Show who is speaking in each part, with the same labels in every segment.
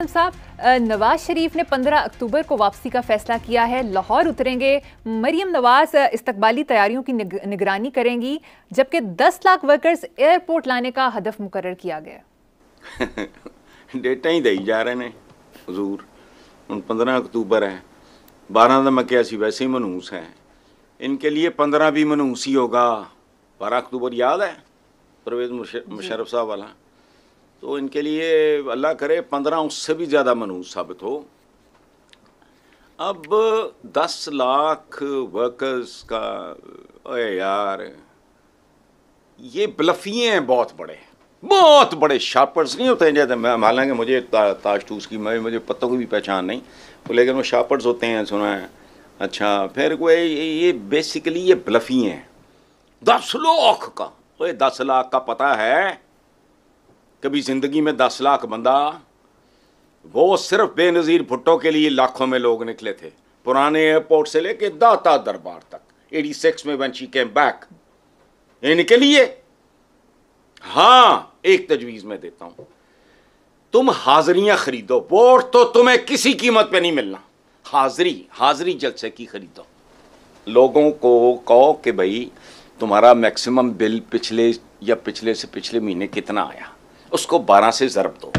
Speaker 1: साहब, नवाज शरीफ ने 15 अक्टूबर को वापसी का फैसला किया है। लाहौर उतरेंगे। मरियम नवाज इस्तकबाली तैयारियों की निगरानी करेंगी, जबकि 10 लाख वर्कर्स एयरपोर्ट लाने का हदफ मुकर्रर किया गया।
Speaker 2: डेटा ही दई जा रहे ने हजूर। ਹੁਣ 15 अक्टूबर है, 12 का मैं क्या सी वैसे ही मनूस है, इनके लिए 15 भी मनूस ही होगा। 12 अक्टूबर याद है, परवेज मुशर्रफ साहब वाला, तो इनके लिए अल्लाह करे 15 उससे भी ज़्यादा मनूस साबित हो। अब 10 लाख वर्कर्स का, अरे यार ये ब्लफिए हैं, बहुत बड़े शार्पर्स नहीं होते हैं जैसे। मैं हालांकि मुझे ताश टूस की मुझे पत्तों की भी पहचान नहीं, लेकिन वो शार्पर्स होते हैं, सुना है। अच्छा, फिर कोई ये बेसिकली ये ब्लफिए हैं। 10 लाख का, ओए 10 लाख का पता है कभी ज़िंदगी में 10 लाख बंदा, वो सिर्फ बेनज़ीर भुट्टो के लिए लाखों में लोग निकले थे, पुराने एयरपोर्ट से लेके दाता दरबार तक 86 में व्हेन शी केम बैक, इनके लिए। हाँ, एक तजवीज़ मैं देता हूं, तुम हाजिरियां खरीदो, वोट तो तुम्हें किसी कीमत पे नहीं मिलना, हाजिरी जलसे की खरीदो। लोगों को कहो कि भाई तुम्हारा मैक्सिमम बिल पिछले से पिछले महीने कितना आया, उसको 12 से ज़रब दो,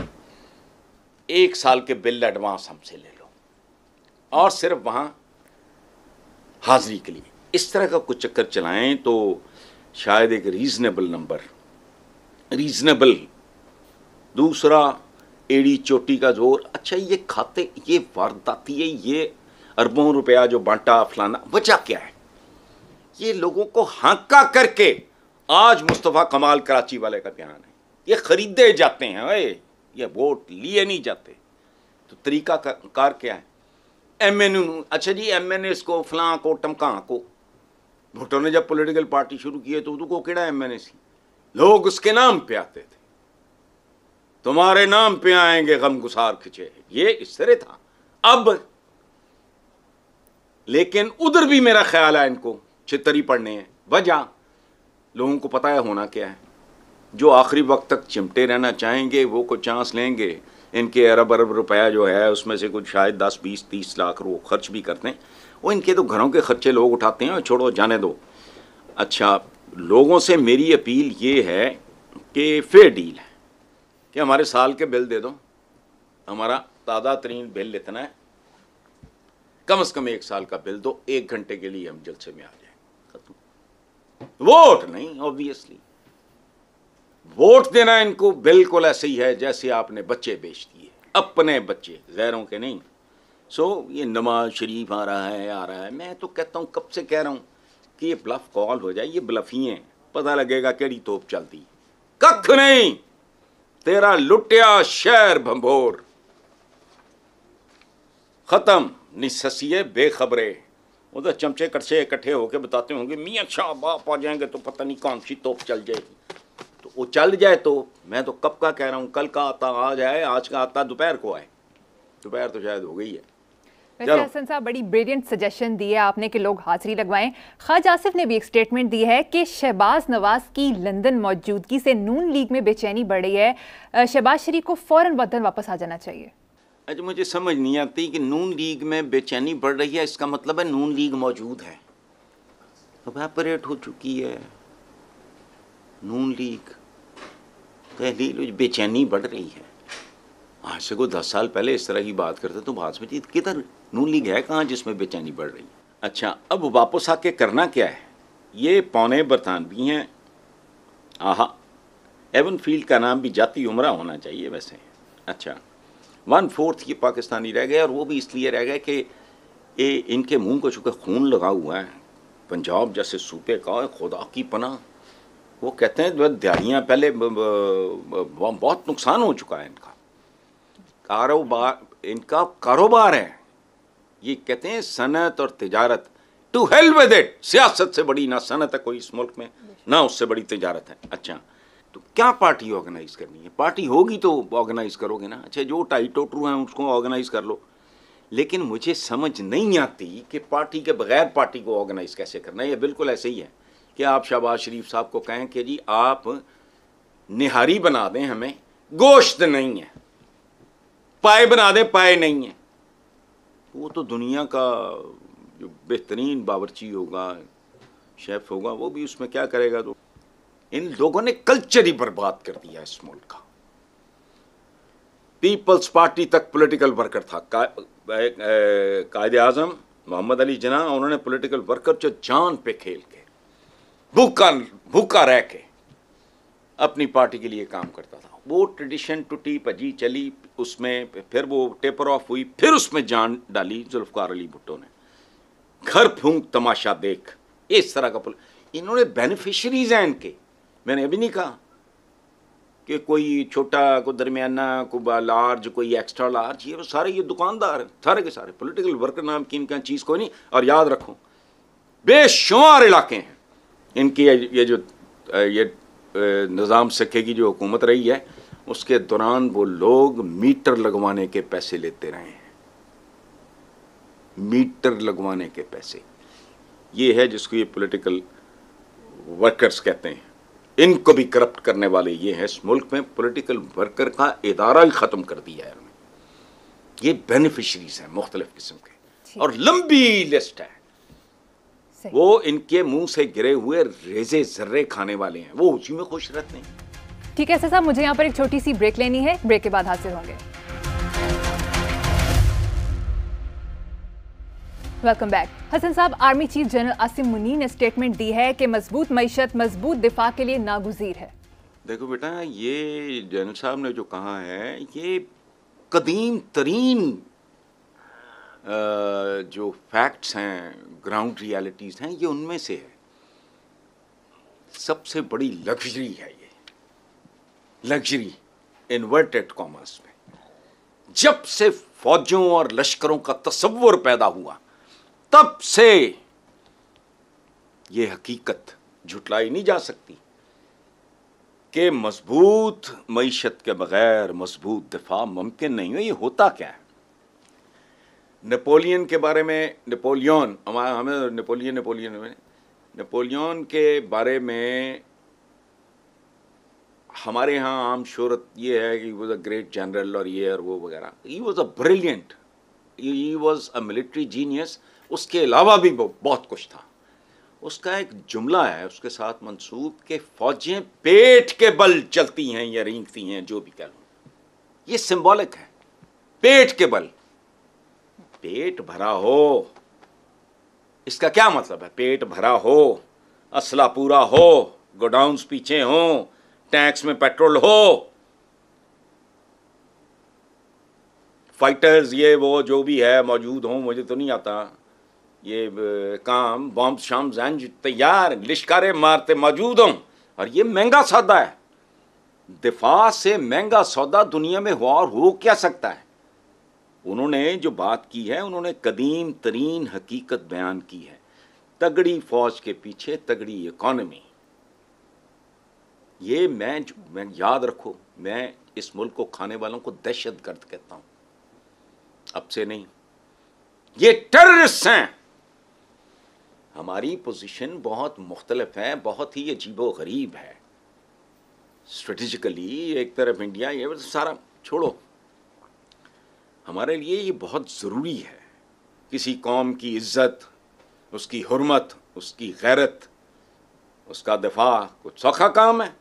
Speaker 2: 1 साल के बिल एडवांस हमसे ले लो, और सिर्फ वहाँ हाजिरी के लिए इस तरह का कुछ चक्कर चलाएं तो शायद एक रीजनेबल। दूसरा, एड़ी चोटी का जोर। अच्छा, ये खाते, ये वारदाती है, ये अरबों रुपया जो बांटा फलाना, वजह क्या है? ये लोगों को हांका करके, आज मुस्तफ़ा कमाल कराची वाले का बयान है, ये खरीदे जाते हैं, ये वोट लिए नहीं जाते। तो तरीका कार क्या है? MNU, अच्छा जी MNA को फलां को टमका को, भुट्टो ने जब पॉलिटिकल पार्टी शुरू की है तो उसको केड़ा MNA सी, लोग उसके नाम पे आते थे, तुम्हारे नाम पे आएंगे गमगुसार खिंचे, ये इस तरह था। अब लेकिन उधर भी मेरा ख्याल है इनको छितरी पड़ने हैं। वजह लोगों को पता है होना क्या है, जो आखिरी वक्त तक चिमटे रहना चाहेंगे वो को चांस लेंगे। इनके अरब रुपया जो है उसमें से कुछ शायद 10, 20, 30 लाख वो खर्च भी करते हैं, वो इनके तो घरों के खर्चे लोग उठाते हैं, छोड़ो जाने दो। अच्छा, लोगों से मेरी अपील ये है कि फेयर डील है कि हमारे साल के बिल दे दो, हमारा ताज़ा तरीन बिल इतना है, कम से कम 1 साल का बिल दो, 1 घंटे के लिए हम जलसे में आ जाए, खत्म। वोट नहीं, ऑब्वियसली वोट देना इनको बिल्कुल ऐसे ही है जैसे आपने बच्चे बेच दिए, अपने बच्चे, गैरों के नहीं। ये नवाज शरीफ आ रहा है, मैं तो कहता हूँ, कब से कह रहा हूँ कि ये ब्लफ कॉल हो जाए, ये ब्लफिए हैं, पता लगेगा केड़ी तोप चलती, कख नहीं, तेरा लुटिया शहर भंभोर खत्म। निससिए बेखबरे, उधर चमचे कटसे इकट्ठे होकर बताते होंगे मियाँ शाह बाप आ जाएंगे तो पता नहीं कौन सी तोप चल जाएगी, तो वो चल जाए तो मैं तो कब का कह रहा हूँ, कल का आता आ जाए, आज का आता दोपहर को आए, दोपहर तो शायद हो गई है।
Speaker 1: वैसे हसन साहब, बड़ी ब्रिलियंट सजेशन दी है आपने कि लोग हाजिरी लगवाएं। ख्वाजा आसिफ ने भी एक स्टेटमेंट दी है कि शहबाज नवाज की लंदन मौजूदगी से नून लीग में बेचैनी बढ़ रही है, शहबाज शरीफ को फौरन वतन वापस आ जाना चाहिए।
Speaker 2: अच्छा, मुझे समझ नहीं आती कि नून लीग में बेचैनी बढ़ रही है, इसका मतलब है नून लीग मौजूद है, इवेपोरेट हो चुकी है नून लीग, तहलील बेचैनी बढ़ रही है। आज से कोई 10 साल पहले इस तरह की बात करते तो बात में किधर नून लीग है, कहाँ जिसमें बेचैनी बढ़ रही है। अच्छा, अब वापस आके करना क्या है? ये पौने बरतानवी हैं। आहा, एवन फील्ड का नाम भी जाती उमरा होना चाहिए वैसे। अच्छा, 1/4 ये पाकिस्तानी रह गए, और वो भी इसलिए रह गए कि ये इनके मुंह को चूँकि खून लगा हुआ है पंजाब जैसे सूबे का, खुदा की पनाह, वो कहते हैं दिहाड़ियाँ पहले बहुत नुकसान हो चुका है इनका कारोबार है। ये कहते हैं सनत और तिजारत, टू हेल विद इट, सियासत से बड़ी ना सनत है कोई इस मुल्क में, ना उससे बड़ी तिजारत है। अच्छा, तो क्या पार्टी ऑर्गेनाइज करनी है? पार्टी होगी तो ऑर्गेनाइज करोगे ना। अच्छा, जो टाई टोटरू हैं उसको ऑर्गेनाइज कर लो, लेकिन मुझे समझ नहीं आती कि पार्टी के बगैर पार्टी को ऑर्गेनाइज कैसे करना है। ये बिल्कुल ऐसे ही है कि आप शहबाज शरीफ साहब को कहें कि जी आप निहारी बना दें, हमें गोश्त नहीं है, पाए बना दें, पाए नहीं है। वो तो दुनिया का जो बेहतरीन बावर्ची होगा, शेफ होगा, वो भी उसमें क्या करेगा। तो इन लोगों ने कल्चर ही बर्बाद कर दिया इस मुल्क का। पीपल्स पार्टी तक पॉलिटिकल वर्कर था। कायद आजम मोहम्मद अली जिन्ना, उन्होंने पॉलिटिकल वर्कर जो जान पे खेल के भूखा रह के अपनी पार्टी के लिए काम करता था। वो ट्रेडिशन टूटी भजी चली, उसमें फिर वो टेपर ऑफ हुई, फिर उसमें जान डाली जुल्फकार अली भुट्टो ने। घर फूंक तमाशा देख, इस तरह का इन्होंने बेनिफिशरीज हैं इनके। मैंने अभी नहीं कहा कि कोई छोटा, कोई दरमियाना, कोई लार्ज, कोई एक्स्ट्रा लार्ज, ये सारे ये दुकानदार हैं, सारे के सारे पॉलिटिकल वर्कर नाम की इनका चीज़ कोई नहीं। और याद रखो, बेशुमार इलाके हैं इनकी ये जो ये निज़ाम सिक्के की जो हुकूमत रही है, उसके दौरान वो लोग मीटर लगवाने के पैसे लेते रहे हैं। मीटर लगवाने के पैसे, ये है जिसको ये पॉलिटिकल वर्कर्स कहते हैं। इनको भी करप्ट करने वाले ये हैं। इस मुल्क में पॉलिटिकल वर्कर का इदारा ही ख़त्म कर दिया है उन्होंने। ये बेनिफिशरीज हैं मुख्तलिफ किस्म के, और लंबी लिस्ट है। वो इनके मुंह से गिरे हुए रेजे जर्रे खाने वाले हैं, वो उसी में खुश रहते हैं।
Speaker 1: ठीक है साहब, मुझे यहाँ पर एक छोटी सी ब्रेक लेनी है, ब्रेक के बाद हाजिर होंगे। Welcome back. हसन साहब, army chief general Asim Munir ने स्टेटमेंट दी है कि मजबूत मईशत मजबूत दिफा के लिए नागुज़ीर है।
Speaker 2: देखो बेटा, ये जनरल साहब ने जो कहा है, ये कदीम तरीन जो फैक्ट्स हैं, ग्राउंड रियलिटीज़ हैं, ये उनमें से है। सबसे बड़ी लग्जरी है ये, लग्जरी इन्वर्टेड कॉमर्स में। जब से फौजों और लश्करों का तसव्वुर पैदा हुआ, तब से ये हकीकत झुटलाई नहीं जा सकती कि मजबूत मईशत के बगैर मजबूत दिफा मुमकिन नहीं है। ये होता क्या है? नेपोलियन के बारे में, हमें नेपोलियन के बारे में हमारे यहाँ आम शोहरत ये है कि he was a great general और ये और वो वगैरह। He was a brilliant, he was a military genius. उसके अलावा भी बहुत कुछ था। उसका एक जुमला है उसके साथ मंसूब के फौजें पेट के बल चलती हैं या रेंगती हैं, जो भी कह लो, ये सिंबॉलिक है। पेट के बल, पेट भरा हो, इसका क्या मतलब है? पेट भरा हो, असला पूरा हो, गोडाउन्स पीछे हो, टैंक्स में पेट्रोल हो, फाइटर्स ये वो जो भी है मौजूद हों। मुझे तो नहीं आता ये काम, बॉम्ब शाम जंज तैयार, लिश्कारे मारते मौजूद हों। और ये महंगा सौदा है। दिफा से महंगा सौदा दुनिया में हुआ और हो क्या सकता है? उन्होंने जो बात की है, उन्होंने कदीम तरीन हकीकत बयान की है। तगड़ी फौज के पीछे तगड़ी इकॉनमी। ये मैं याद रखो, मैं इस मुल्क को खाने वालों को दहशतगर्द कहता हूं, अब से नहीं। ये टेररिस्ट हैं। हमारी पोजीशन बहुत मुख्तलिफ है, बहुत ही अजीबो गरीब है स्ट्रेटेजिकली। एक तरफ इंडिया, ये सारा छोड़ो, हमारे लिए ये बहुत ज़रूरी है। किसी कौम की इज़्ज़त, उसकी हुर्मत, उसकी गैरत, उसका दिफा कुछ सौखा काम है?